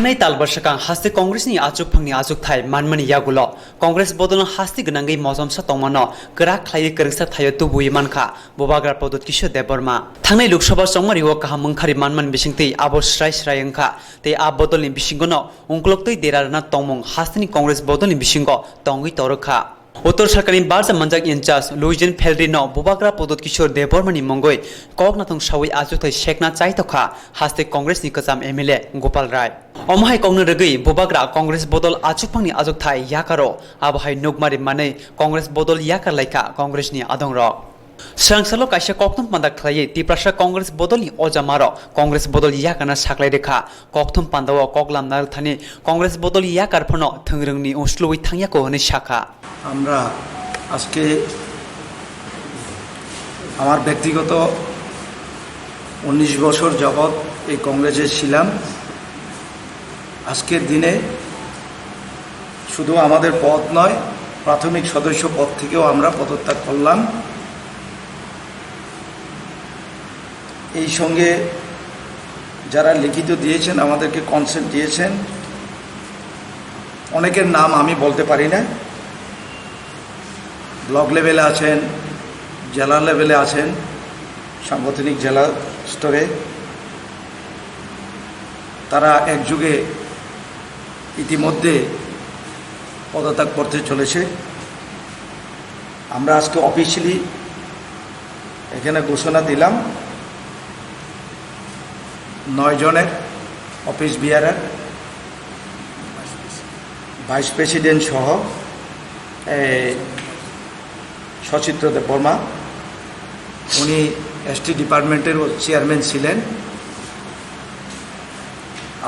थांनाय तालबारसाकां हास्ते कांग्रेसनि आजुगफांनि आजुगथाय मानमानि यागुल कांग्रेस बदल हास्ति गनांगै मजमसा तंमानो गरा खालायै गोरोंसा थायो तुबुयै मानखा बबाग्रा पदत किशोर देबबर्मा थांनाय लोकसभा चंमारिओ काहा मंखारि मानमान बिसिंतै आबो स्राय स्राय अंखा ते आ बदलनि बिसिंगनो उंक्लक्तै देरारना तंमं हास्तिनि कांग्रेस बदलनि बिसिंगो तंगै तरखा उत्तर सरकारनि बारजा मंजाक इनचार्ज लुइजेन फेलरिनो बुबाग्रा पदत किशोर देबबर्मानि मंगै ककनाथं सावै आजुथै शेखना चाइतखा हास्ते कांग्रेसनि कजाम एमएलए गोपाल राय अमहाय कौनो रगै बुबाग्रा कांग्रेस बदल आजुगफांनि आजुगथाय याकारो आबहाय नुगमारि मानै कांग्रेस बदल याकार लायका कांग्रेसनि आदंरक स्रांसालो काइसा कोक्तम पान्दा खलायै तिप्रासा कांग्रेस बदलनि अजामारो कांग्रेस बदल याकाना साक्लाय रेखा कोक्तम पान्दाव कगलाम नारथानि कांग्रेस बदल याकार फनो थंग्रंनि उस्लुयै थांयाको हनै शाखा আমরা আজকে আমার ব্যক্তিগত 19 বছর যাবত এই কংগ্রেসে ছিলাম। আজকের দিনে শুধু আমাদের পদ নয়, প্রাথমিক সদস্য পদ থেকেও আমরা পদত্যাগ করলাম। এই সঙ্গে যারা লিখিত দিয়েছেন, আমাদেরকে কনসেন্ট দিয়েছেন, অনেকের নাম আমি বলতে পারি না। ব্লক লেভেলে আছেন, জেলা লেভেলে আছেন, সাংগঠনিক জেলা স্তরে তারা একযুগে ইতিমধ্যে পদত্যাগ করতে চলেছে। আমরা আজকে অফিসিয়ালি এখানে ঘোষণা দিলাম 9 জনের অফিস বিয়ারার, ভাইস প্রেসিডেন্ট সহ সচিত্র দেববর্মা, উনি এসটি ডিপার্টমেন্টের চেয়ারম্যান ছিলেন।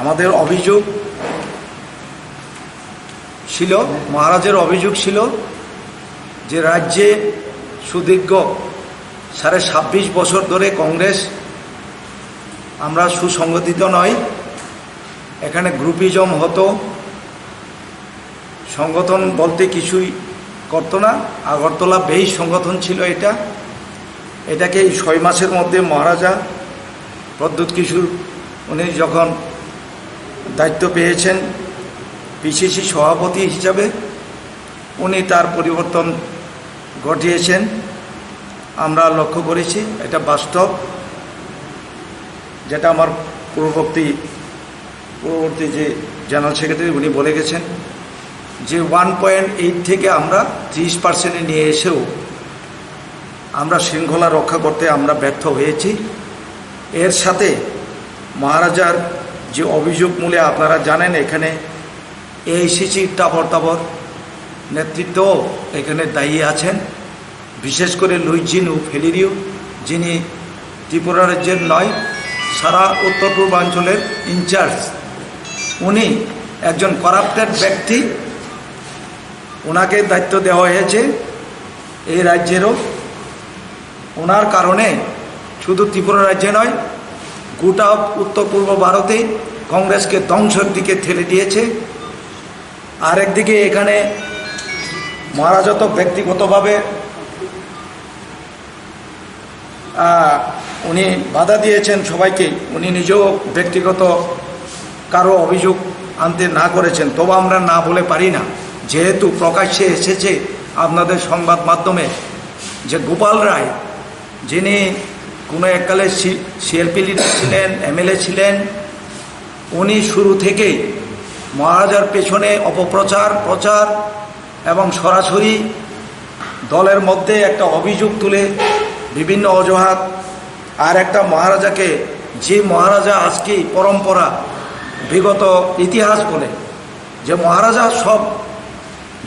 আমাদের অভিযোগ ছিল, মহারাজের অভিযোগ ছিল যে রাজ্যে সুদীর্ঘ 26.5 বছর ধরে কংগ্রেস আমরা সুসংগঠিত নয়, এখানে গ্রুপিজম হতো, সংগঠন বলতে কিছুই করতো না। আগরতলা বেশ সংগঠন ছিল এটাকে এই 6 মাসের মধ্যে মহারাজা প্রদ্যুৎ কিশোর উনি যখন দায়িত্ব পেয়েছেন পিসিসি সভাপতি হিসাবে, উনি তার পরিবর্তন ঘটিয়েছেন। আমরা লক্ষ্য করেছি, এটা বাস্তব, যেটা আমার পূর্ববর্তী যে জেনারেল সেক্রেটারি উনি বলে গেছেন যে 1.8 থেকে আমরা 30% নিয়ে এসেও আমরা শৃঙ্খলা রক্ষা করতে আমরা ব্যর্থ হয়েছি। এর সাথে মহারাজার যে অভিযোগ মূলে আপনারা জানেন, এখানে এআইসিসির তাবর নেতৃত্ব এখানে দায়ী আছেন, বিশেষ করে লুইজিনু ফেলিরিও, যিনি ত্রিপুরা রাজ্যের নয়, সারা উত্তর পূর্বাঞ্চলের ইনচার্জ। উনি একজন করাপ্টেড ব্যক্তি, ওনাকে দায়িত্ব দেওয়া হয়েছে এই রাজ্যেরও। ওনার কারণে শুধু ত্রিপুরা রাজ্যে নয়, গোটা উত্তর পূর্ব ভারতে কংগ্রেসকে ধ্বংসের দিকে ঠেলে দিয়েছে। আরেকদিকে এখানে মহারাজা তো ব্যক্তিগতভাবে উনি বাধা দিয়েছেন সবাইকে, উনি নিজেও ব্যক্তিগত কারো অভিযোগ আনতে না করেছেন, তবু আমরা না বলে পারি না, যেহেতু প্রকাশ্যে এসেছে আপনাদের সংবাদ মাধ্যমে যে গোপাল রায়, যিনি কোনো এককালে সিএলপি লিডার ছিলেন, এমএলএ ছিলেন, উনি শুরু থেকেই মহারাজার পেছনে প্রচার এবং সরাসরি দলের মধ্যে একটা অভিযোগ তুলে বিভিন্ন অজুহাত, আর একটা মহারাজাকে, যে মহারাজা আজকে পরম্পরা বিগত ইতিহাস বলে যে মহারাজা সব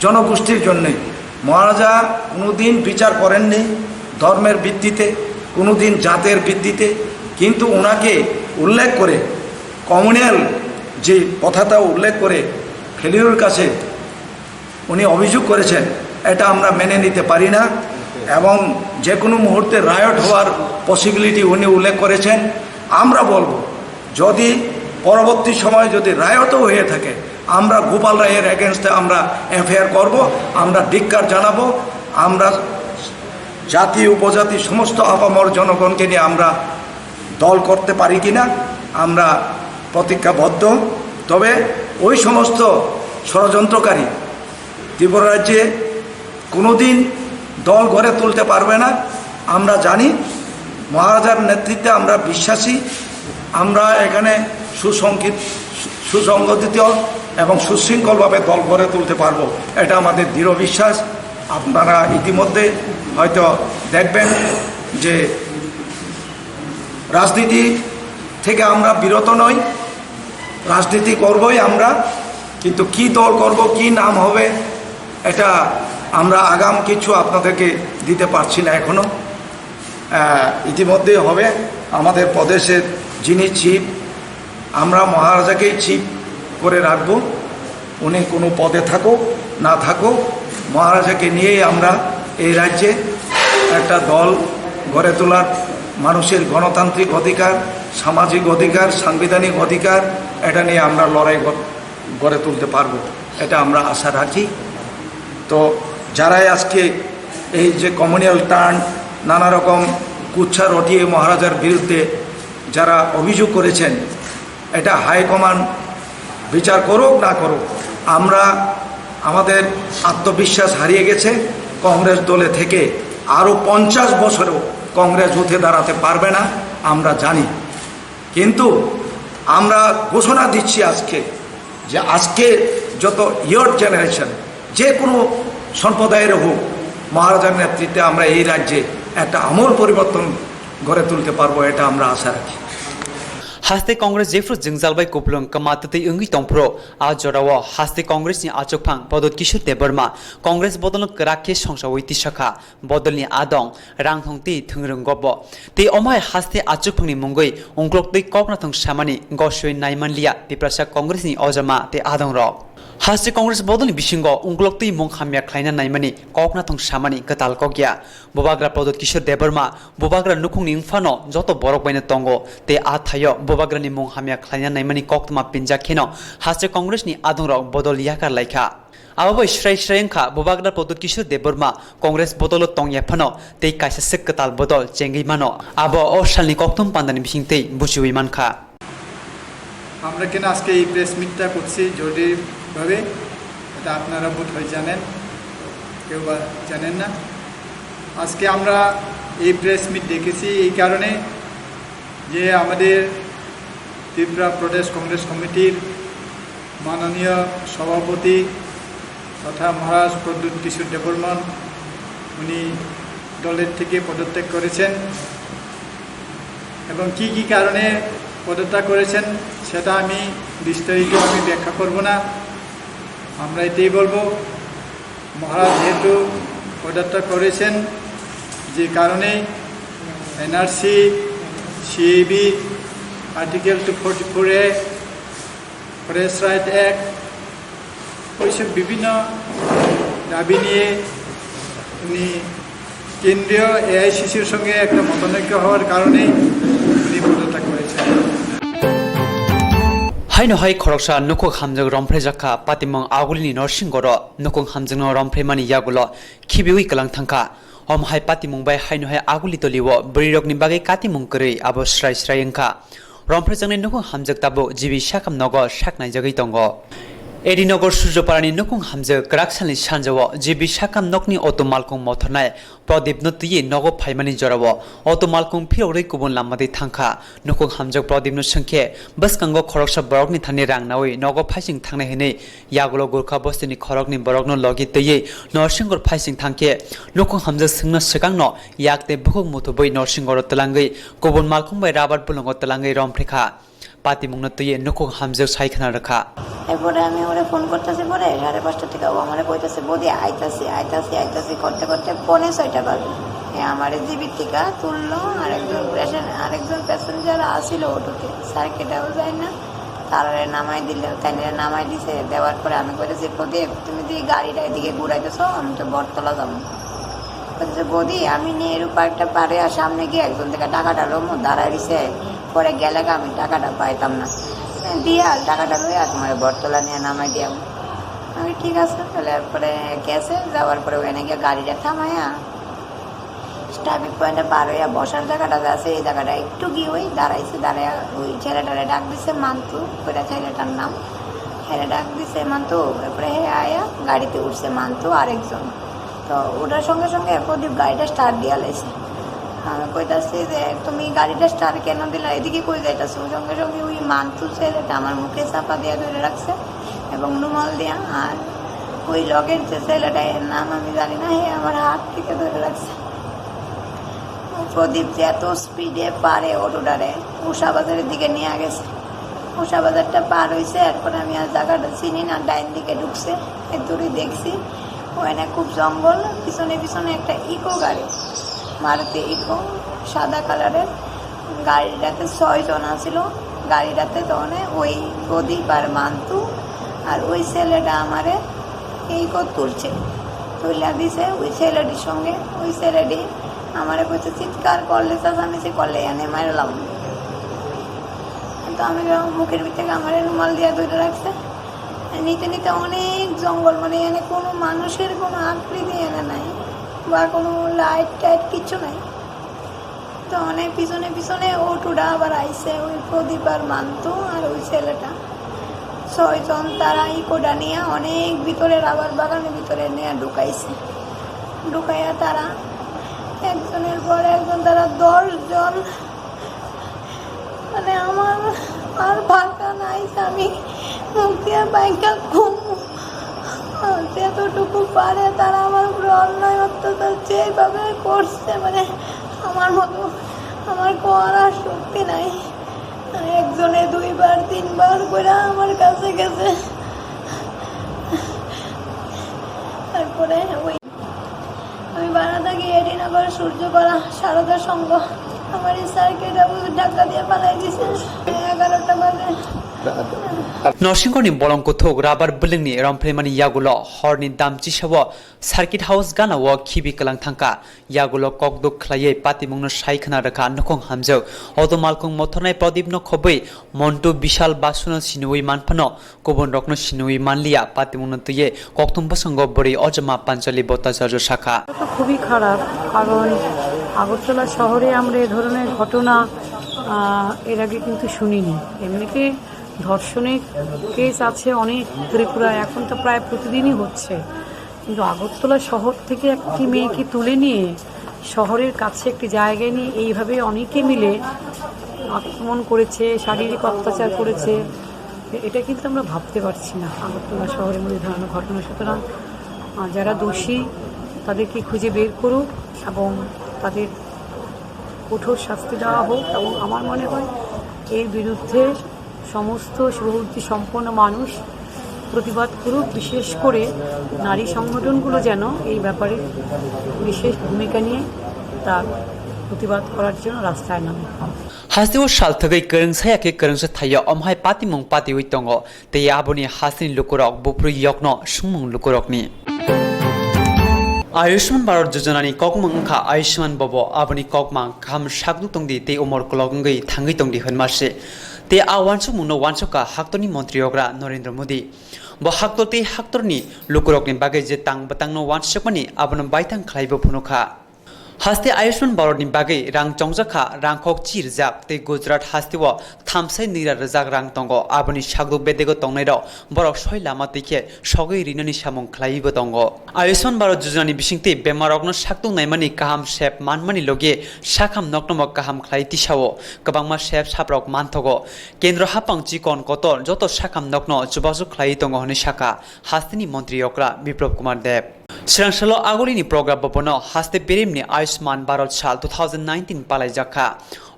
জনগোষ্ঠীর জন্যে, মহারাজা কোনোদিন বিচার করেননি ধর্মের ভিত্তিতে, কোনোদিন জাতের ভিত্তিতে, কিন্তু ওনাকে উল্লেখ করে কমিউনাল যে কথাটা উল্লেখ করে ফেলিওর কাছে উনি অভিযোগ করেছেন, এটা আমরা মেনে নিতে পারি না। এবং যে কোনো মুহূর্তে রায়ট হওয়ার পসিবিলিটি উনি উল্লেখ করেছেন। আমরা বলবো, যদি পরবর্তী সময় যদি রায়টও হয়ে থাকে, আমরা গোপাল রায়ের এগেনস্টে আমরা এফআইআর করব, আমরা ধিক্কার জানাবো। আমরা জাতি উপজাতি সমস্ত আপামর জনগণকে নিয়ে আমরা দল করতে পারি কিনা আমরা প্রতিজ্ঞাবদ্ধ। তো তবে ওই সমস্ত ষড়যন্ত্রকারী ত্রিপুরা রাজ্যে কোনোদিন দল গড়ে তুলতে পারবে না। আমরা জানি মহারাজার নেতৃত্বে আমরা বিশ্বাসী, আমরা এখানে সুসংগঠিত এবং সুশৃঙ্খলভাবে দল গড়ে তুলতে পারবো, এটা আমাদের দৃঢ় বিশ্বাস। আপনারা ইতিমধ্যে হয়তো দেখবেন যে রাজনীতি থেকে আমরা বিরত নই, রাজনীতি করবই আমরা, কিন্তু কি দল করব, কি নাম হবে, এটা আমরা আগাম কিছু আপনাদেরকে দিতে পারছি না এখনো। ইতিমধ্যে হবে আমাদের প্রদেশের যিনি চিফ, আমরা মহারাজাকেই চিফ করে রাখব। উনি কোনো পদে থাকুক না থাকুক, মহারাজাকে নিয়েই আমরা এই রাজ্যে একটা দল গড়ে তোলার, মানুষের গণতান্ত্রিক অধিকার, সামাজিক অধিকার, সাংবিধানিক অধিকার, এটা নিয়ে আমরা লড়াই গড়ে তুলতে পারবো, এটা আমরা আশা রাখি। তো যারাই আজকে এই যে কমিউনাল টার্ন, নানা রকম কুচ্ছা রটিয়ে মহারাজার বিরুদ্ধে যারা অভিযোগ করেছেন, এটা হাইকমান্ড বিচার করুক না করুক, আমরা আমাদের আত্মবিশ্বাস হারিয়ে গেছে। কংগ্রেস দলে থেকে আরও 50 বছরেও কংগ্রেস উঠে দাঁড়াতে পারবে না, আমরা জানি। কিন্তু আমরা ঘোষণা দিচ্ছি আজকে যে আজকে যত ইয়র জেনারেশন, যে কোনো সম্প্রদায়ের হোক, মহারাজার নেতৃত্বে আমরা এই রাজ্যে একটা আমূল পরিবর্তন গড়ে তুলতে পারবো, এটা আমরা আশা রাখি। हास्ते कांग्रेस जेफ्रो जिंगजालबाई कुपलुंग कमातते अंगी तंफ्रो आज जराव हास्ते कांग्रेस नि आचोकफां पदत किशोर देबरमा कांग्रेस बदल कराखे संसावैति शाखा बदलनि आदं रांथंति थंरंग गब ते अमाय हास्ते आचोकफांनि मुंगै अंक्लक्तै ककनाथं सामानि गसोय नायमानलिया पिप्रासा कांग्रेस नि अजमा ते आदं र हास्ते कांग्रेस बदलनि बिसिंग अंक्लक्तै मुं हामिया ख्लायना नायमानि ककनाथं सामानि गताल कगिया बोबाग्रा पदत किशोर देबरमा बोबाग्रा नुखुंनि इंफानो जत बरक बायना तंगो ते आथायो बोबाग्रानि मुं हामिया ख्लायना नायमानि कोक्तमा पिंजा खेनो हास्ते कांग्रेसनि आदं र बदल याकार लायखा आबाबो श्रायखा बोबाग्रा पदत किशोर देबरमा कांग्रेस बदल तंगयाफानो ते कायसा सिक गताल बदल चेंगै मानो आबो असालनि कोक्तम पान्दानि बिसिंतै बुझुइ मानखा আমরা কেন আজকে এই প্রেস মিটটা করছি জরুরিভাবে, এটা আপনারা বোধহয় জানেন, কেউ বা জানেন না। আজকে আমরা এই প্রেস মিট ডেকেছি এই কারণে যে আমাদের ত্রিপুরা প্রদেশ কংগ্রেস কমিটির মাননীয় সভাপতি তথা মহারাজ প্রদ্যুৎ কিশোর দেববর্মন উনি দলের থেকে পদত্যাগ করেছেন এবং কি কি কারণে পদত্যাগ করেছেন সেটা আমি বিস্তারিত ব্যাখ্যা করব না। আমরা এটাই বলবো, মহারাজ যেহেতু পদত্যাগ করেছেন, যে কারণে NRC, CAB, article 244A, press right act, ওইসব বিভিন্ন দাবি নিয়ে উনি কেন্দ্রীয় এআইসিসির সঙ্গে একটা মতানৈক্য হওয়ার কারণে উনি পদত্যাগ করেছেন। हायनो हाय खरकसा नुखुक हामजों रमफ्रे जाखा पातिमं आगुलिनि नरसिंगर नुखुक हामजों रमफ्रे मानि यागुलो खिबिउइ कलां थांखा हम हाय पातिमं बाय हायनो हाय आगुलि तलिवो बरिरकनि बागै कातिमं करै आबो स्राय स्राय अंखा रमफ्रे जोंनि नुखुक हामजों ताबो जिबि साकाम नगर साकनाय जगै दंग एडिनगर सूर्यपारानि नुखुं हामजो ग्राकसालनि सानजाव जिबि साकाम नकनि अटो मालकुं मथरनाय प्रदीप नतुये नगो फाइमानि जराव अटो मालकुं फिरौरै गुबुन लामादै थांखा नुखुं हामजो प्रदीप न संखे बसकांगो खरकसा बरकनि थानि रांनावै नगो फाइसिं थांनाय हनै यागुलो गुरखा बस्तिनि खरकनि बरकनो लगी तयै नरसिंगर फाइसिं थांखे नुखुं हामजो सोंनो सिगांनो याकते बुकुं मुथुबै नरसिंगर तलांगै गुबुन मालकुं बाय राबार बुलंगो तलांगै रमफ्रेखा पातिमुंनो तयै नुखुं हामजो साइखना रखा এরপরে আমি ওরা ফোন করতেছি, পরে 5:30 থেকে ও আমার কইতেছে বদি আইতাছি আইতাছি আইতাছি করতে করতে 5:45 বাজে আমার জিবির থেকে তুললো। আরেকজন প্যাসেঞ্জার আসিল অটোতে, সার্কিটাও যায় না, তারে নামাই দিল, তাই নামাই দিছে। দেওয়ার পরে আমি কইতেছি বদি তুমি যে গাড়িটা এদিকে ঘুরাইতেছো, আমি তো বটতলা যাবো। বলতেছে বদি আমি নেহেরু পার্কটা পারে আর সামনে গিয়ে একজন থেকে টাকাটা লোমো দাঁড়াই দিছে, পরে গেলে আমি টাকাটা পাইতাম না, দিয়া টাকাটা লইয়া তোমার বটতলা নিয়ে নামাই দিয়া। আমি ঠিক আছে তাহলে। এরপরে গেছে, যাওয়ার পরে ওখানে গিয়ে গাড়িটা থামাইয়া ট্রাফিক পয়েন্টে পার হইয়া বসার জায়গাটা আছে, এই জায়গাটা একটু গিয়ে ওই দাঁড়াইছে, দাঁড়াইয়া ওই ছেলেটারে ডাক দিচ্ছে মান্তু, ওইটা ছেলেটার নাম হ্যাঁ ডাক দিছে মান্তু, এরপরে হ্যাঁ আয়া গাড়িতে উঠছে মান্তু আরেকজন। তো ওটার সঙ্গে সঙ্গে প্রদীপ গাড়িটা স্টার্ট দিয়া লাইছে। আমি কইতাছি যে তুমি গাড়িটা স্টার্ট কেন দিলা, এদিকে কই যাইতাছো? সঙ্গে সঙ্গে ওই মান্তু ছেলেটা আমার মুখে চাপা দিয়া ধরে রাখছে এবং রুমাল দিয়া, আর ওই লগের যে ছেলেটা এর নাম আমি জানি না, হে আমার হাত থেকে ধরে রাখছে। প্রদীপ যে এত স্পিডে পারে অটোটারে উষা বাজারের দিকে নিয়ে গেছে। উষা বাজারটা পার হয়েছে, এরপর আমি আর জায়গাটা চিনি না, ডাইন দিকে ঢুকছে, দূরে দেখছি ওখানে খুব জঙ্গল, পিছনে পিছনে একটা ইকো গাড়ি, মারুতি ইকো সাদা কালারের। গাড়িটাতে 6 জন আছিল গাড়িটাতে। তখন ওই প্রদীপ আর মান্তু আর ওই ছেলেটা আমারে ইকো তুলছে, তুলিয়া দিছে ওই ছেলেটির সঙ্গে। ওই ছেলেটি আমারে কইছে চিৎকার করলে চেঁচামেচি করলে এনে মারলাম। তো আমি মুখের ভিতরে আমার রুমাল দিয়া ধরে রাখছে। নিতে নিতে অনেক জঙ্গল, মানে এনে কোনো মানুষের কোনো আকৃতি এনে নাই বা কোনো লাইট টাইট কিছু নাই। তো অনেক পিছনে পিছনে অটোটা আবার আইসে, ওই প্রদীপ আর মান্তু আর ওই ছেলেটা 6 জন, তারা ইকোটা নিয়ে অনেক ভিতরে রাবার বাগানের ভিতরে নিয়ে ঢুকাইছে। ঢুকাইয়া তারা একজনের পর একজন, তারা 10 জন, মানে আমার আর ফাঁকা নাই, আমি মুখ দিয়ে বাইকা ঘুম যতটুকু পারে তারা আমার উপরে অন্যায় অত্যাচার যেভাবে করছে, মানে আমার মতো আমার করার শক্তি নাই। একজনে 2 বার 3 বার করে আমার কাছে গেছে। তারপরে আমি বাড়া থাকি এডিনগর সূর্যকলা সারদা সংঘ। আমার এই স্যারকে ঢাকা দিয়ে পালাই দিছে 11টা বাজে। নরসিংহनि बलंगकुथुक राबार बिल्डिंनि रमफ्लेमानि यागुलो हरनि दामचिसाव सार्किट हाउस गानाव खिबि कलां थांका यागुलो ककदुक खलायै पातिमुंनो साइखना रखा नखं हामजौ अदमालकुं मथरनाय प्रदीपनो खबै मन्टु विशाल बासुनो सिनुइ मानफानो कोबरकनो सिनुइ मानलिया पातिमुंनो तुये कोक्तुमा संग बड़ी अजमा पांचाली भट्टाचार्य शाखा। খুবই খারাপ, কারণ আগরতলা শহরে আমরা এই ধরনের ঘটনা এর আগে কিন্তু শুনিনি। এমনিতে ধর্ষণের কেস আছে অনেক ত্রিপুরায়, এখন তো প্রায় প্রতিদিনই হচ্ছে, কিন্তু আগরতলা শহর থেকে একটি মেয়েকে তুলে নিয়ে শহরের কাছে একটি জায়গায় নিয়ে এইভাবে অনেকে মিলে আক্রমণ করেছে, শারীরিক অত্যাচার করেছে, এটা কিন্তু আমরা ভাবতে পারছি না আগরতলা শহরের মধ্যে ধরনের ঘটনা। সুতরাং যারা দোষী তাদেরকে খুঁজে বের করুক এবং তাদের কঠোর শাস্তি দেওয়া হোক, এবং আমার মনে হয় এর বিরুদ্ধে সমস্ত শুভবুদ্ধি সম্পন্ন মানুষ প্রতিবাদ করুক, বিশেষ করে নারী সংগঠনগুলো যেন এই ব্যাপারে বিশেষ ভূমিকা নিয়ে তার প্রতিবাদ করার জন্য রাস্তায় নামে। हास्तिव साल थगै करंसाया के करंसा थायो अमहाय पातिमुं पातिवै दंगो ते आबोनि हास्तिनि लुकुरक बुफ्रु यक्नो सुमुं लुकुरकनि आयुष्मान भारत योजनानि कोकमा अंखा आयुष्मान बबो आबोनि कोकमा खाम सागदु तंगदि ते उमर कलगंगै थांगै तंगदि हनमासे ते आवानसु मुनो वानसका हाक्तनि मंत्री योग्रा नरेंद्र मोदी ब हाक्तते हाक्तरनि लुकुरकनि बागै जे तांग बतांगनो वानसकमानि आबोनो बायथां खलाइबो फुनुखा हास्ते आयुष्मान भारतनि बागै रां चंजाखा रांखक चिरजाक ते गुजरात हास्तेव थामसाय नैरा रजाक रां दंगो आबोनि सागदु बेदेगो तंनायराव बरक 6 लामा तैखे सगै रिननि सामुं खलाइबो दंगो आयुष्मान भारत योजनानि बिसिंते बेमारकनो सागदु नायमानि काहाम सेप मानमानि लगे साखाम नकनमक काहाम खलाइ तिसावो गोबांमा सेप साप्रक मानथगो केन्द्र हापां चिकन कतर जत साखाम नकनो जुबाजु खलाइ दंगो हनि साखा हास्तेनि मन्त्री यक्रा बिप्लब कुमार देव Swrangchati agolini program bobono haste berimni Ayushman Bharat sal 2019 palai jakha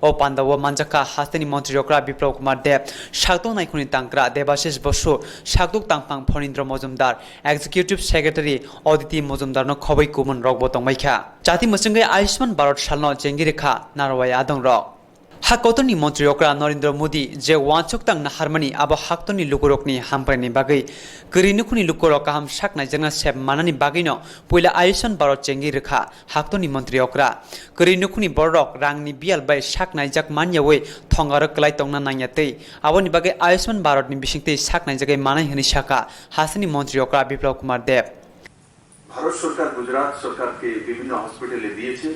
o pandawo manjaka hasteni mantri yokra biplab kumar dev shakdok naikuni tangkra debashish bosu shakdok tangpang Phanindra Mojumdar executive secretary Aditi Mojumdar no khobai kumun rok botong maikha jati musungai Ayushman Bharat salno jengirikha narwai adong rok हाकतनि मन्त्री यक्रा नरेंद्र मोदी जे वानचुकतां नाहारमानि आबो हाक्तनि लुकुरकनि हामप्रायनि बागै गरिनुखुनि लुकुरक काहाम साकनाय जोंना सेब मानानि बागैनो पयला आयुष्मान भारत चेंगि रेखा हाक्तनि मन्त्री यक्रा गरिनुखुनि बरक रांनि बियाल बाय साकनाय जाक मान्यावै थंगारक क्लाय तंगना नाययातै आबोनि बागै आयुष्मान भारतनि बिसिंतै साकनाय जागै मानाय हनि शाखा हासनि मन्त्री यक्रा बिप्लब कुमार देव भारत सरकार गुजरात सरकार के विभिन्न हॉस्पिटले दिएছে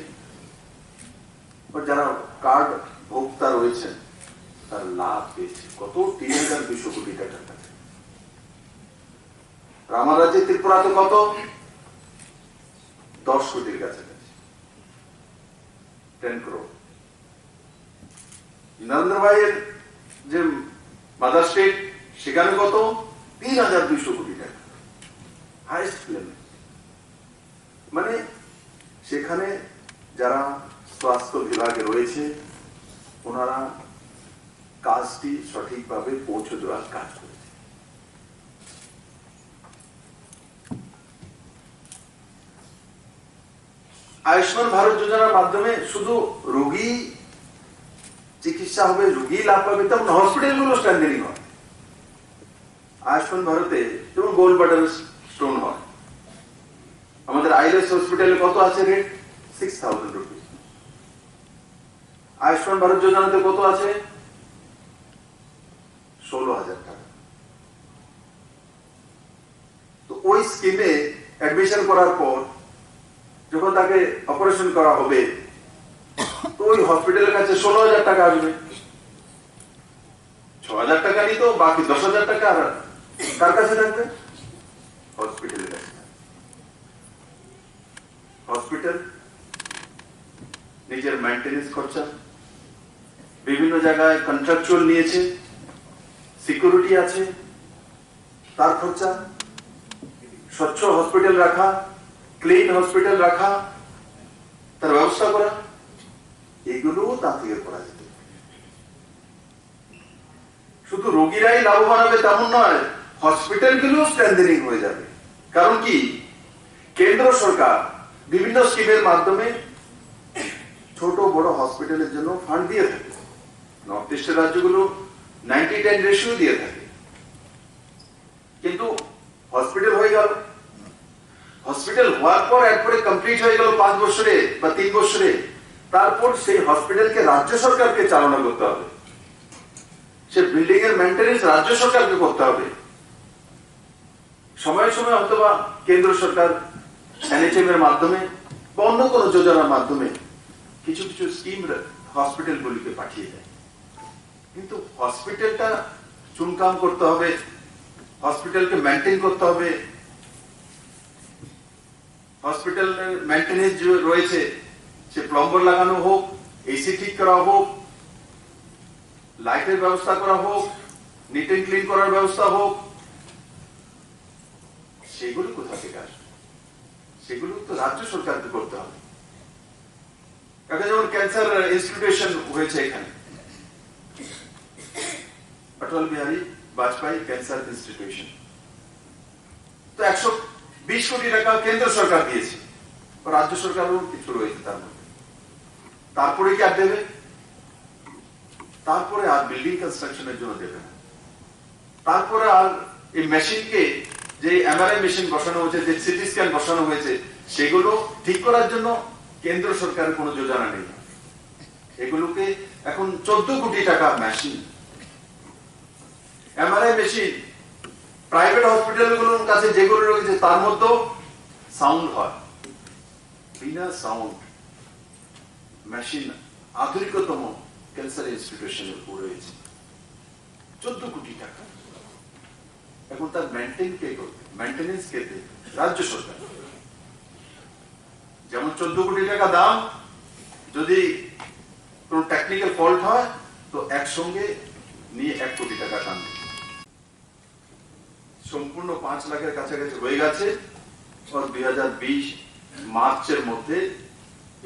और যারা কার্ড ভোক্তা রয়েছেন তার লাভ পেয়েছে কত ৩,২০০ কোটি টাকা আর আমার রাজ্যে ত্রিপুরাতে কত? 10 কোটির কাছাকাছি, 10 crore। নরেন্দ্র ভাইয়ের যে মাদার স্টেট, সেখানে কত? 3200 কোটি টাকা, হাইস্ট লেভেল। মানে সেখানে যারা স্বাস্থ্য বিভাগে রয়েছে ওনারা কাজটি সঠিকভাবে পৌঁছে দেওয়ার কাজ করেছে। আয়ুষ্মান ভারত যোজনার মাধ্যমে শুধু রোগী চিকিৎসা হবে, রোগী লাভ পাবে, তেমন হসপিটালগুলো স্ট্যান্ডার্ডিং হয়। আয়ুষ্মান ভারতে যেমন গোল্ড বাটার স্টোন হয়, আমাদের আইলেস হসপিটালে কত আছে রেট? 6000 রুপিস। আয়ুষ্মান ভারত যোজনাতে কত আছে? 16,000 টাকা। তো ওই স্কিমে অ্যাডমিশন করার পর যখন তাকে অপারেশন করা হবে, তো ওই হসপিটালের কাছে 16,000 টাকা আসবে। 6,000 টাকা নিত, বাকি 10,000 টাকা আর কার কাছে থাকবে? হসপিটালের কাছে। হসপিটাল নিজের মেইনটেনেন্স খরচা, বিভিন্ন জায়গায় কন্ট্রাকচুয়াল নিয়েছে, সিকিউরিটি আছে, তার খরচা, স্বচ্ছ হসপিটাল রাখা, ক্লিন হসপিটাল রাখা, তার ব্যবস্থা করা, এগুলো তা থেকে করা যেত। শুধু রোগীরাই লাভবান হবে তেমন নয়, হসপিটালগুলো স্ট্রেংথেনিং হয়ে যাবে। কারণ কি, কেন্দ্র সরকার বিভিন্ন স্কিমের মাধ্যমে ছোট বড় হসপিটালের জন্য ফান্ড দিয়ে থাকে। নর্থ ইস্টের রাজ্যগুলো 90-10 রেশিও দিয়ে থাকে। কিন্তু হসপিটাল হয়ে গেল, হসপিটাল হওয়ার পর একবারে কমপ্লিট হয়ে গেল 5 বছরে বা 3 বছরে, তারপর সেই হসপিটালকে রাজ্য সরকারকে চালনা করতে হবে, সে বিল্ডিং এর মেইনটেনেন্স রাজ্য সরকারকে করতে হবে। সময় সময় অথবা কেন্দ্র সরকার এনএচএম এর মাধ্যমে বা অন্য কোনো যোজনার মাধ্যমে কিছু কিছু স্কিম হসপিটালগুলিকে পাঠিয়ে দেয়। কিন্তু হসপিটালটা চুনকাম করতে হবে, হসপিটালকে মেনটেন করতে হবে, হসপিটালের মেনটেনেন্স যে রয়েছে সে প্লাম্বার লাগানো হোক, এসি ঠিক করা হোক, লাইটের ব্যবস্থা করা হোক, নিট এন্ড ক্লিন করার ব্যবস্থা হোক, সেগুলো কোথা থেকে আসবে? সেগুলো তো রাজ্য সরকারকে করতে হবে। এখন যেমন ক্যান্সার ইনস্টিটিউশন হয়েছে এখানে, অটল বিহারী বাজপেয়ী ক্যান্সার ইনস্টিটিউশন, তো 120 কোটি টাকা কেন্দ্র সরকার দিয়েছে, রাজ্য সরকারও কিছু রয়েছে তার মধ্যে। তারপরে কি আর দেবে? তারপরে আর বিল্ডিং কনস্ট্রাকশনের জন্য দেবে না। তারপরে আর এই মেশিনকে, যে এমআরআই মেশিন বসানো হয়েছে, যে সিটি স্ক্যান বসানো হয়েছে, সেগুলো ঠিক করার জন্য কেন্দ্র সরকারের কোনো যোজনা নেই। এগুলোকে এখন 14 কোটি টাকা মেশিন, এমআরআই মেশিন প্রাইভেট হসপিটালগুলোর কাছে যেগুলো রয়েছে তার মধ্যে সাউন্ড হয়, বিনা সাউন্ড মেশিন আধুনিকতম ক্যান্সার ইনস্টিটিউশনের উপর রয়েছে। 14 কোটি টাকা। এখন তার মেইনটেইন কে করবে? মেইনটেনেন্স কে দেবে? রাজ্য সরকার। যেমন 14 কোটি টাকা দাম, যদি কোন টেকনিক্যাল ফল্ট হয় তো একসঙ্গে নিয়ে 1 কোটি টাকা টানবে। সম্পূর্ণ 5 লাখের কাছাকাছি হয়ে গেছে। 2020 মার্চের মধ্যে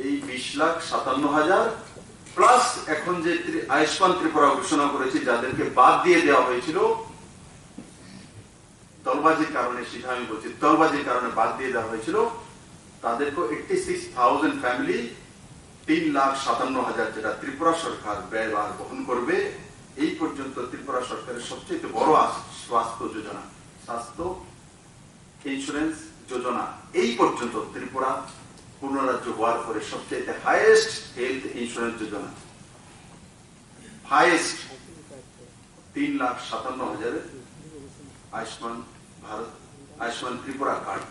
এই 20,57,000 প্লাস এখন যে আয়ুষ্মান ত্রিপুরা ঘোষণা করেছে, যাদেরকে বাদ দিয়ে দেওয়া হয়েছিল দলবাজির কারণে, সেটা আমি বলছি দলবাজির কারণে বাদ দিয়ে দেওয়া হয়েছিল, তাদেরকে 86,000 ফ্যামিলি 3,57,000 যেটা ত্রিপুরা সরকার ব্যয়ভার বহন করবে। এই পর্যন্ত ত্রিপুরা সরকারের সবচেয়ে বড় স্বাস্থ্য যোজনা, স্বাস্থ্য ইন্স্যুরেন্স যোজনা, এই পর্যন্ত ত্রিপুরা পূর্ণ রাজ্য হওয়ার পরে সবচেয়ে হাইয়েস্ট হেলথ ইন্স্যুরেন্স যোজনা, হাইয়েস্ট 3,57,000 আয়ুষ্মান ভারত, আয়ুষ্মান ত্রিপুরা কার্ড।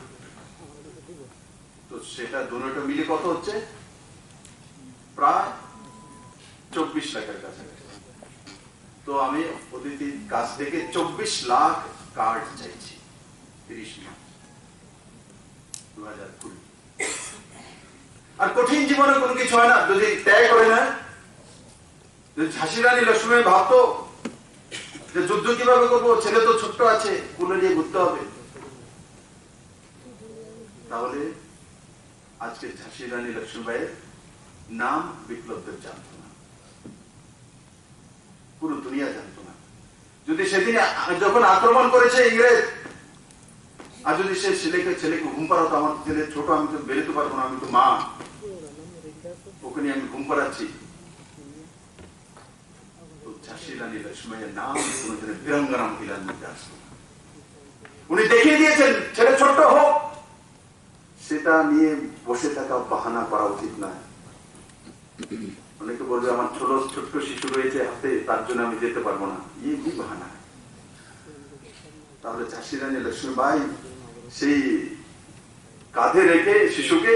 তো সেটা দুটোটা মিলে কত হচ্ছে? প্রায় 24 লাখের কাছাকাছি। তো আমি অতিথির কাছ থেকে 24 লাখ কার্ড চাইছি। 30 মার্চ 2020। আর কঠিন জীবনে কোনো কিছু হয় না যদি ত্যাগ করে না। যদি ঝাঁসি রানী লক্ষ্মীবাই ভাবতো যে যুদ্ধ কিভাবে করবো, ছেলে তো ছোট্ট আছে, কোলে নিয়ে ঘুরতে হবে, তাহলে আজকে ঝাঁসি রানী লক্ষ্মীবাইয়ের নাম বিপ্লব দেব জানত না, পুরো দুনিয়া জানত না। যদি সেদিন যখন আক্রমণ করেছে ইংরেজ, আর যদি সে ছেলেকে ঘুম পাড়াতো, আমার ছেলে ছোট, আমি তো বেরোতে পারবো না, আমি তো মা, ওকে নিয়ে আমি ঘুম পাড়াচ্ছি, তো ঝাঁসি রানী লক্ষ্মীবাইয়ের নাম কোনোদিনের বীরাঙ্গনা মহিলার মধ্যে আসতো না। উনি দেখিয়ে দিয়েছেন ছেলে ছোট্ট হোক, সেটা নিয়ে বসে থাকা বাহানা করা উচিত নয়। অনেকে বলবে আমার ছোট্ট শিশু রয়েছে হাতে, তার জন্য আমি যেতে পারবো না, ইয়ে কি বাহানা? তাহলে ঝাঁসি রানী লক্ষ্মীবাই সেই কাঁধে রেখে শিশুকে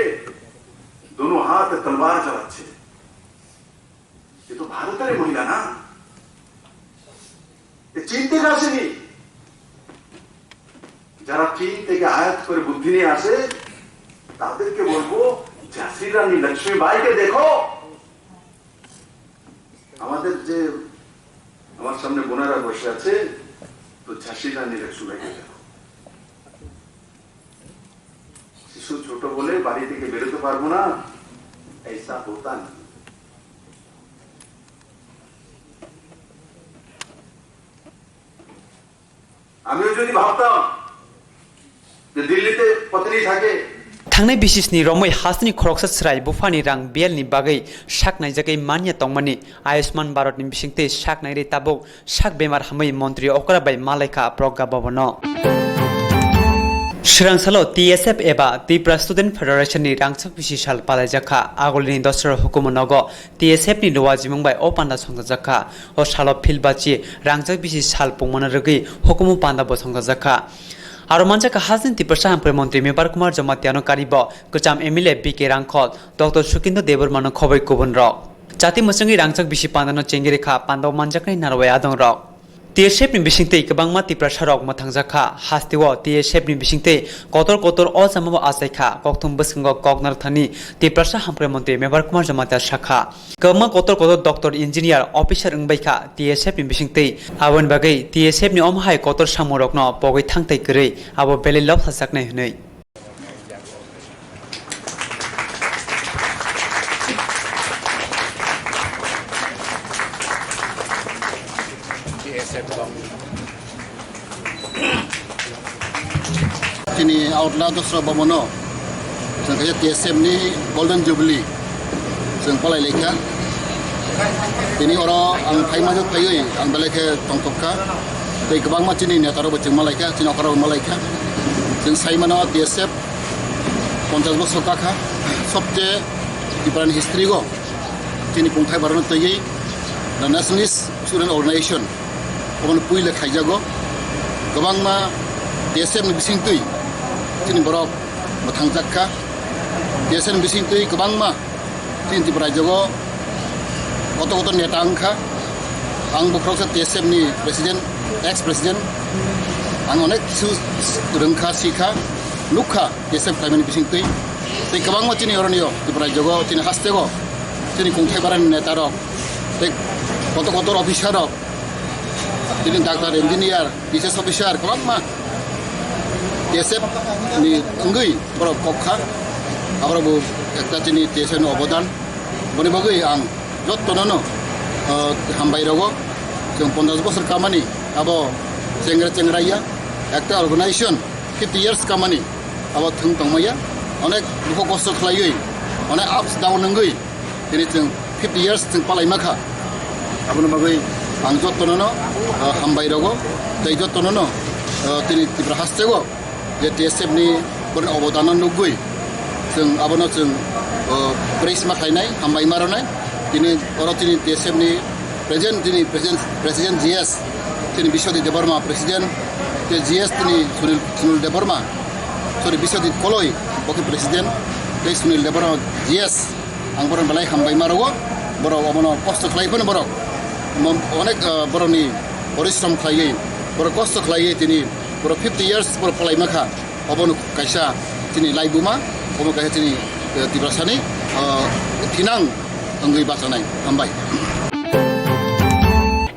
দোনো হাত তলবার চালাচ্ছে, এ তো ভারতের মহিলা না, চীন থেকে আসেনি। যারা চীন থেকে আয়াত করে বুদ্ধি নিয়ে আসে তাদেরকে বলবো ঝাঁসি রানী লক্ষ্মীবাইকে দেখো। আমাদের যে আমার সামনে বোনেরা বসে আছে, তো ঝাঁসি রানী লক্ষ্মীবাইকে দেখো। শিশু ছোট বলে বাড়ি থেকে বেরোতে পারবো না, ऐसा होता नहीं। আমিও যদি ভাবতাম যে দিল্লিতে পত্নী থাকে, थांनाय बिसिसनि रमै हासनि खरकसा स्राय बुफानि रां बेलनि बागै साकनाय जागै मान्य तंमानि आयुष्मान भारतनि बिसिंते साकनाय रे ताबक साक बेमार हामै मन्त्री अकराबाई मालायखा प्रज्ञा भवन Swrangchati TSF एबा त्रिपुरा स्टुडेन्ट फेडारेशननि रांचक बिसि साल पालायजाखा आगोलनि दसरा हुकुमनगो TSF नि नवा जिमंबाय अपान्दा संगजाखा ओ सालो फिलबाची रांचक बिसि साल पुंमना रगै हुकुम पान्दा बो संगजाखा आरो मानजाखा हाजन त्रिपुरा हामप्रे मन्त्री मेबार कुमार जमातियानो कारिब गोजाम एमएलए बीके रांखल डॉक्टर सुकिंदो देबरमानो खबै गुबुन रक जाति मसंगि रांचक बिसि पान्दानो चेंगिरेखा पान्दाव मानजाखनि नारवाय आदं रक TSF नि बिसिंते गोबांमा त्रिपुरा सरक मोथांजाखा हास्तेव TSF नि बिसिंते कतर कतर अजामाव आसायखा कक्तुम बसंग ककनारथानि त्रिपुरा हामप्रे मन्त्री मेबार कुमार जमातिया शाखा गोबां कतर कतर डॉक्टर इंजिनियर ऑफिसर अंबायखा TSF नि बिसिंते आवन बागै TSF नि अमहाय कतर सामरकनो पगै थांथाय गरै आबो बेलेलाव सासाकनाय हनै Kini outlaw dosra bamono जों TSF नि गोल्डन जुबली जों पलाय लेखा दिनै अराव आं फाइमाजो फायै आं बेलेखे तंतका दै गोबां मानसिनि नेतारावबो जों मालायखा जों अखराव मालायखा जों साइमानाव TSF 50 बছর काखा सबसे डिफरेंट हिस्ट्री गो दिनै पुंथाय बारनो तयै द नेशनलिस्ट स्टुडेन्ट अर्गेनाइजेशन अबन पुइले खायजागो गोबां मा TSF नि बिसिं तै दिनै बरक मोथांजाखा TSF नि बिसिं तै गोबां मा दिनै त्रिपुरा जगो कत कत नेता अंखा आं बखरावसो TSF नि प्रेसिडेंट एक्स प्रेसिडेंट आं अनेक किसु रोंखा सिखा नुखा TSF खालामनायनि बिसिं तै गोबां मा दिनै अरनियो त्रिपुरा जगो दिनै हास्तेगो दिनै खुंथाय बारानि नेता रक कत कत अफिसार रक दिनै डाक्टर इन्जिनियार बिसेस अफिसार गोबां मा TSF नि अंगै बर कखा आबारबो एकटा दिनै TSF नि अबदान बनि बागै आं जत्तननो हामबाय रगो जों 50 বছর खामानि आबो चेंग्रा चेंग्राया एकटा अर्गेनाइजेशन 50 years खामानि आबो थों तंमाया अनेक दुखु कष्ट खालायै अनेक आप्स डाउन नंगै दिनै जों 50 years जों पालायमाखा आबोनो बागै आं जत्तननो हामबाय रगो दै जत्तननो दिनै त्रिपुरा हास्तेगो जे TSF नि बरन अबदान नुगै जों आबोनो जों प्रेस माखायनाय हामबाय मारनाय दिनै अर दिनै TSF नि प्रेसिडेंट GS दिनै बिश्वजित देबबर्मा प्रेसिडेंट GS दिनै सुनील देबबर्मा सरि बिश्वजित कलय बके प्रेसिडेंट दै सुनील देबबर्मा GS आं बरन बालाय हामबाय मारगो बर अबनो कष्ट खालायफोन बर अनेक बरनि परिश्रम खालायै बर कष्ट खालायै दिनै बर 50 years बर पलायमाखा अबन कायसा तिनि लाइबुमा अबन कायसा तिनि तिब्रासानि थिनां अंगै बासानाय हामबाय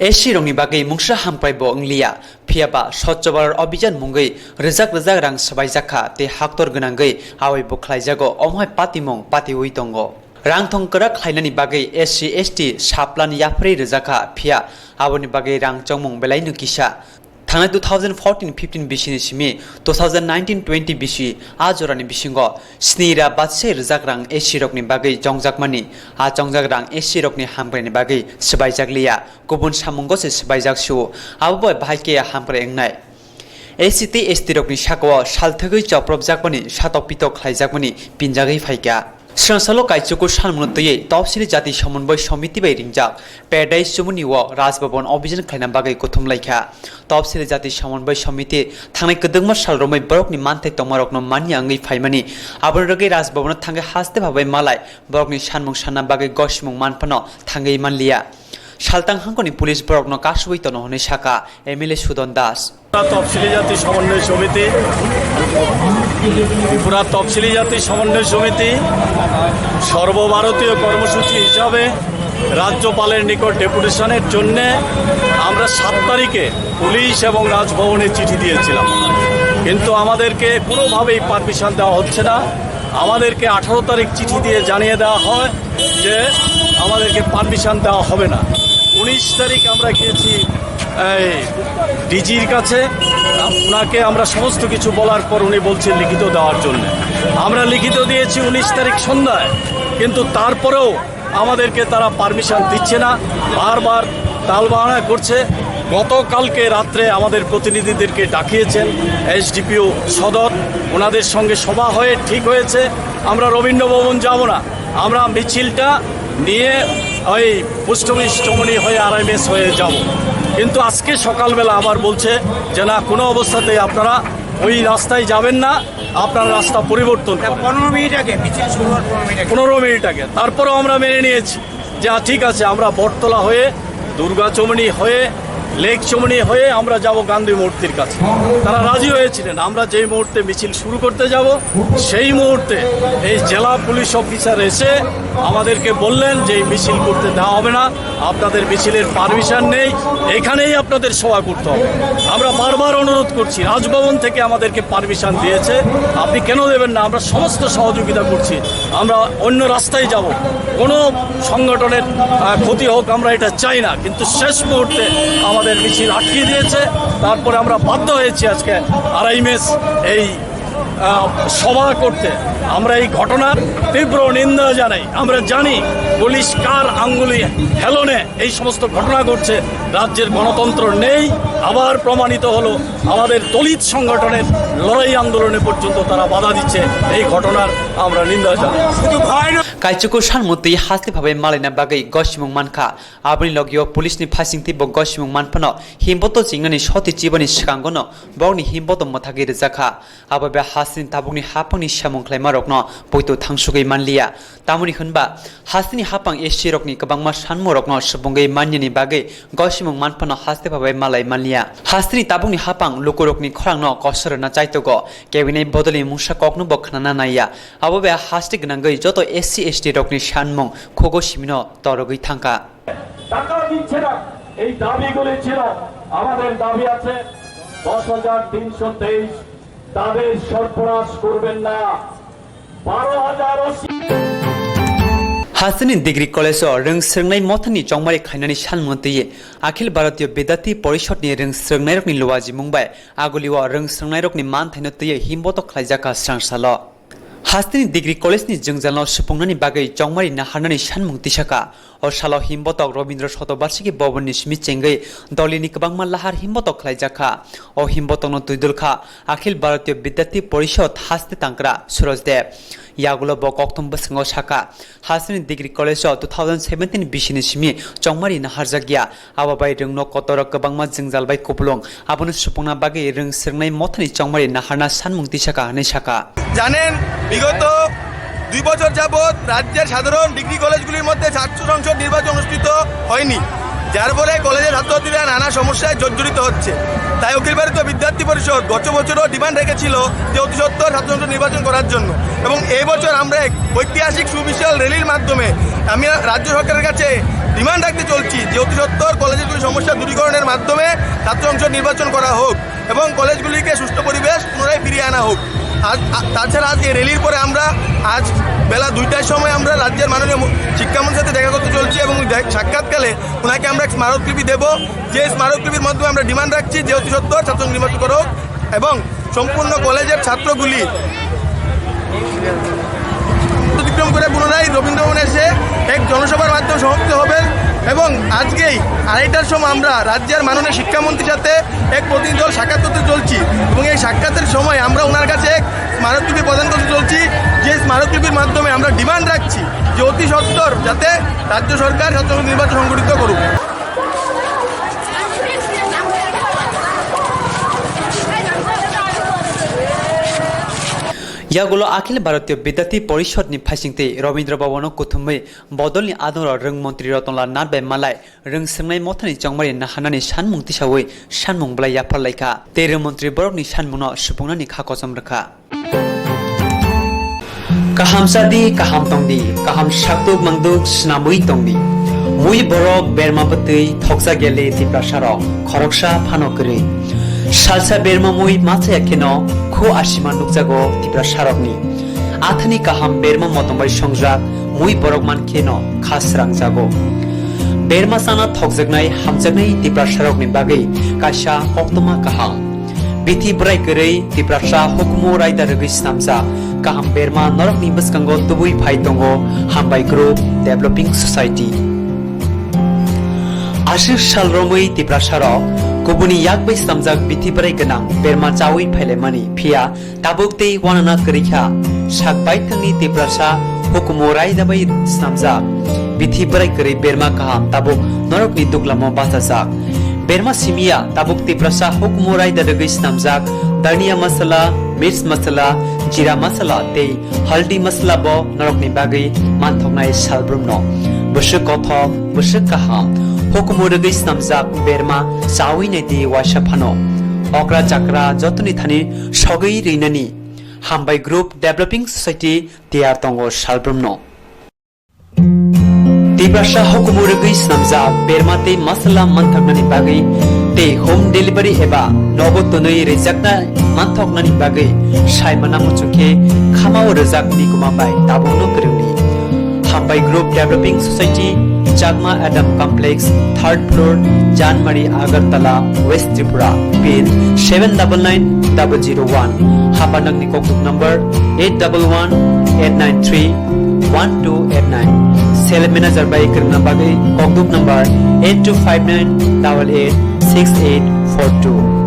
एसि रंनि बागै मुंसा हामप्रायबो अंलिया फियाबा स्वच्छ भारत अभियान मुंगै रोजाक रोजाक रां सबायजाखा ते हाक्टर गोनांगै आवै बख्लायजागो अमहाय पातिमं पाति उइ दङ रां थंकरा खायनानि बागै एससि एसटि साप्लान याफ्रै रोजाखा फिया आवनि बागै रां चंमं बेलायनु किसा थांनाय 2014-15 बिसिनि सिमि 2019-20 बिसि आजरानि बिसिंग स्निरा बादसे रोजाक रां एसि रकनि बागै जंजाकमानि आ जंजाक रां एसि रकनि हामप्रायनि बागै सबायजाकलिया गुबुन सामुंगसे सबायजाकसु आबो बाहायके हामप्राय एंनाय एसिति एसटि रकनि साकवा सालथगै चप्रबजाकमानि सातक पितक खायजाकमानि पिनजागै फायका Swrangchati kaitsuku sanmunotयै topsili jati samonboi samiti bai ringjak pedai sumuni wo rajbhaban obhijan khlaina bagai kothumlaikha topsili jati samonboi samiti thangnai kedengma salromai borokni manthai tongmarokno mani angai phaimani abonrogai rajbhaban thangai haste bhabai malai borokni sanmung sanna bagai gosimung manphano thangai manliya Saltang hangkoni pulis borokno kasuboi tono hone saka MLA Sudon Das তফসিলি জাতি সমন্বয় সমিতি ত্রিপুরা তফসিলি জাতি সমন্বয় সমিতি সর্বভারতীয় কর্মসূচি হিসাবে রাজ্যপালের নিকট ডেপুটেশনের জন্য আমরা 7 তারিখে পুলিশ এবং রাজভবনে চিঠি দিয়েছিলাম কিন্তু আমাদেরকে কোনোভাবেই পারমিশন দেওয়া হচ্ছে না আমাদেরকে 18 তারিখ চিঠি দিয়ে জানিয়ে দেওয়া হয় যে আমাদেরকে পারমিশন দেওয়া হবে না 19 তারিখ আমরা গিয়েছি ডিজির কাছে ওনাকে আমরা সমস্ত কিছু বলার পর উনি বলছেন লিখিত দেওয়ার জন্য আমরা লিখিত দিয়েছি 19 তারিখ সন্ধ্যায় কিন্তু তারপরেও আমাদেরকে তারা পারমিশন দিচ্ছে না বারবার তালবাহানা করছে গতকালকে রাত্রে আমাদের প্রতিনিধিদেরকে ডাকিয়েছেন এসডিপিও সদর ওনাদের সঙ্গে সভা হয়ে ঠিক হয়েছে আমরা রবীন্দ্র ভবন যাব না আমরা মিছিলটা নিয়ে ওই পুষ্টমিশ চমনি হয়ে আরএমএস হয়ে যাব কিন্তু আজকে সকালবেলা আবার বলছে যে না কোনো অবস্থাতেই আপনারা ওই রাস্তায় যাবেন না আপনারা রাস্তা পরিবর্তন করুন 15 মিনিট আগে মিছিল শুরু হওয়ার 15 মিনিট আগে তারপরেও আমরা মেনে নিয়েছি যে ঠিক আছে আমরা বটতলা হয়ে দুর্গা চমনি হয়ে লেক চমনি হয়ে আমরা যাব গান্ধী মূর্তির কাছে তারা রাজি হয়েছিলেন আমরা যেই মুহূর্তে মিছিল শুরু করতে যাব সেই মুহূর্তে এই জেলা পুলিশ অফিসার এসে আমাদেরকে বললেন যে এই মিছিল করতে দেওয়া হবে না আপনাদের মিছিলের পারমিশন নেই এখানেই আপনাদের সভা করতে হবে আমরা বারবার অনুরোধ করছি রাজভবন থেকে আমাদেরকে পারমিশন দিয়েছে আপনি কেন দেবেন না আমরা সমস্ত সহযোগিতা করছি আমরা অন্য রাস্তায় যাব কোনো সংগঠনের ক্ষতি হোক আমরা এটা চাই না কিন্তু শেষ মুহূর্তে আমাদের মিছিল আটকে দিয়েছে তারপরে আমরা বাধ্য হয়েছি আজকে আরএমএস এই সভা করতে আমরা এই ঘটনার তীব্র নিন্দা জানাই আমরা জানি পুলিশ কার আঙ্গুলি হেলনে এই সমস্ত ঘটনা ঘটছে রাজ্যের গণতন্ত্র নেই আবার প্রমাণিত হলো আমাদের দলিত সংগঠনের লড়াই আন্দোলনে পর্যন্ত তারা বাধা দিচ্ছে এই ঘটনার আমরা নিন্দা জানাই কাইচুকু সানমতি হাসলি ভাবে মালাইনা বাগৈ গসিমুং মানখা আবনি লগিও পুলিশনি ফাইসিংতি ব গসিমুং মানফানো হিমবতো চিংনানি সতি জীবনি সিকাंगनो बगनि हिमबतो मथागै रजाखा आबे हासिन ताबुंनि हापांनि सामुंख्लायमा रकनो बयतो थांसुगै मानलिया तामुनि होनबा हासिनि हापां एसि रकनि गोबांमा सानमु रकनो सुबुंगै मान्यनि बागै गसिमुं मानफानो हासते भाबै मालाय मानलिया हासिनि ताबुंनि हापां लुकुरकनि खरांनो कसरना चाइतोगो केबिने बदलि मुसा ककनो बखनाना नाया आबे हासति गनांगै जतो एसि एसटी रकनि सानमुं खगो सिमिनो तरगै थांका টাকা দিচ্ছে না এই দাবিগুলি ছিল আমাদের দাবি আছে 10,323 তাদের সরবরাহ করবেন না 12,080 हासिनी डिग्री कलेज रोंस्रोंनाय मथानि चंमारि खायनानि सानमति अखिल भारतीय विद्यार्थी परिषदनि रोंस्रोंनाय रकनि लवाजि मुंबाय आगुलिवा रोंस्रोंनाय रकनि मानथायनो तयै हिमबतो खायजाका स्रांसालो हासिनी डिग्री कलेजनि जोंजालाव सुफुंनायनि बागै चंमारि नाहारनानै सानमुं तिसाका असालो हिमबतक रवीन्द्र शतबार्षिकी भवननि स्मिचेंगै दलिनि गोबांमा लाहार हिमबतक खायजाखा अ हिमबतकनो तुइदुलखा अखिल भारतीय विद्यार्थी परिषद हास्ति तांक्रा सुरजदेव यागुलो ब कोक्तुम बसंगो साका हासिनी डिग्री कलेज 2017 बिसिनि सिमि चंमारि नाहारजागिया आबाबाय रोंनो कतरक गोबांमा जोंजालबाय कुपलुं आबनो सुफुंना बागै रोंस्रोंनाय मथानि चंमारि नाहारना सानमुं तिसाका हानै साका জানেন বিগত 2 বছর যাবত রাজ্যের সাধারণ ডিগ্রি কলেজগুলির মধ্যে ছাত্র সংসদ নির্বাচন অনুষ্ঠিত হয়নি যার ফলে কলেজের ছাত্রছাত্রীরা নানা সমস্যায় জর্জরিত হচ্ছে। তাই অখিল ভারতীয় বিদ্যার্থী পরিষদ গত বছরও ডিমান্ড রেখেছিল যে অতি সত্বর ছাত্র সংসদ নির্বাচন করার জন্য, এবং এই বছর আমরা এক ঐতিহাসিক সুবিশাল র্যালির মাধ্যমে আমি রাজ্য সরকারের কাছে ডিমান্ড রাখতে চলছি যে অতি সত্বর কলেজগুলির সমস্যা দূরীকরণের মাধ্যমে ছাত্র সংসদ নির্বাচন করা হোক এবং কলেজগুলিকে সুষ্ঠু পরিবেশ পুনরায় ফিরিয়ে আনা হোক। তাছাড়া আজ এই র্যালির পরে আমরা আজ বেলা 2টার সময় আমরা রাজ্যের মাননীয় শিক্ষামন্ত্রীর সাথে দেখা করতে চলছি এবং সাক্ষাৎকালে ওনাকে আমরা এক স্মারকলিপি দেব, যে স্মারকলিপির মাধ্যমে আমরা ডিমান্ড রাখছি যে অতি সত্বর ছাত্র নির্বাচন করা হোক এবং সম্পূর্ণ কলেজের ছাত্রগুলি অতিক্রম করে পুনরায় রবীন্দ্রভবনে এসে এক জনসভার মাধ্যমে সমাপ্ত হবেন। এবং আজকেই 2:30টার সময় আমরা রাজ্যের মাননীয় শিক্ষামন্ত্রীর সাথে এক প্রতিনিধি দল সাক্ষাৎ করতে চলছি এবং এই সাক্ষাতের সময় আমরা ওনার কাছে এক স্মারকলিপি প্রদান করতে চলছি, যে স্মারকলিপির মাধ্যমে আমরা ডিমান্ড রাখছি যে অতি সত্বর যাতে রাজ্য সরকার ছাত্র নির্বাচন সংগঠিত করুক। यागुलो अखिल भारतीय विद्यार्थी परिषद नि फाइसिंगते रवीन्द्र भवन कुथुमै बदलनि आदर रंग मंत्री रतनलाल नाथबाई मालाय रंग सोंनाय मथानि चंगमारि नाहानानि सानमुं तिसावै सानमुं ब्लाय याफारलायखा तेरो मंत्री बरकनि सानमुंनो सुफुंनानि खाखजम रखा kaham sadi kaham tongdi kaham shaktuk mangduk snamui tongdi mui borok berma butui thoksa gele tiprasaro khoroksa phanokri salsa berma mui macha yakeno kho asima nukjago tiprasarokni athani kaham berma motombai songjak mui borok mankeno khasrang jago berma sana thokjaknai hamjaknai tiprasarokni bagai kaisa koktwma kaham bithi brai korei tiprasa hukumo raida rogoi snamja kaham berma norokni bwskango tubui phai tongo hambai group developing society ashir sal romoi tiprasaro kubuni yakbai snamjak bithi brai ganang berma chawi phailemani phia tabuktei wanana korikha sakbai thangni tiprasa hukumo raida bai snamja bithi brai korei berma kaham tabuk norokni duklamo basajak berma simia tabuk tiprasa hukumo raida rogoi snamjak dania masala मिर्च मसला जीरा मसला ते हल्दी मसला बो नरकनि बागै मानथौनाय सालब्रुमनो बुसुक कथक बुसुक काहाम हुकुमो रगै स्नामजाक बेरमा चावैनाय दे वासाफानो अक्रा जाक्रा जतनि थानि सगै रैनानि हामबाय ग्रुप डेभलपिंग सोसाइटी तियार तंगो सालब्रुमनो तिब्रासा हुकुमो रगै स्नामजाक बेरमाते मसला मानथौनानि बागै ते होम डिलिभरी एबा नगदनै रेजाकना मानथौनानि बागै सायमाना मुचुके खामाव रोजाकनि गुमाबाय दाबोनो गोरोंनि हामबाय group developing society Chakma Adam complex 3rd floor जानमारी आगरतला वेस्ट त्रिपुरा पिन 799001 हाबानगनि कोकटुक नम्बर 8118931289 सेल मैनेजर बाय करना बागै कोकटुक नम्बर 8259886842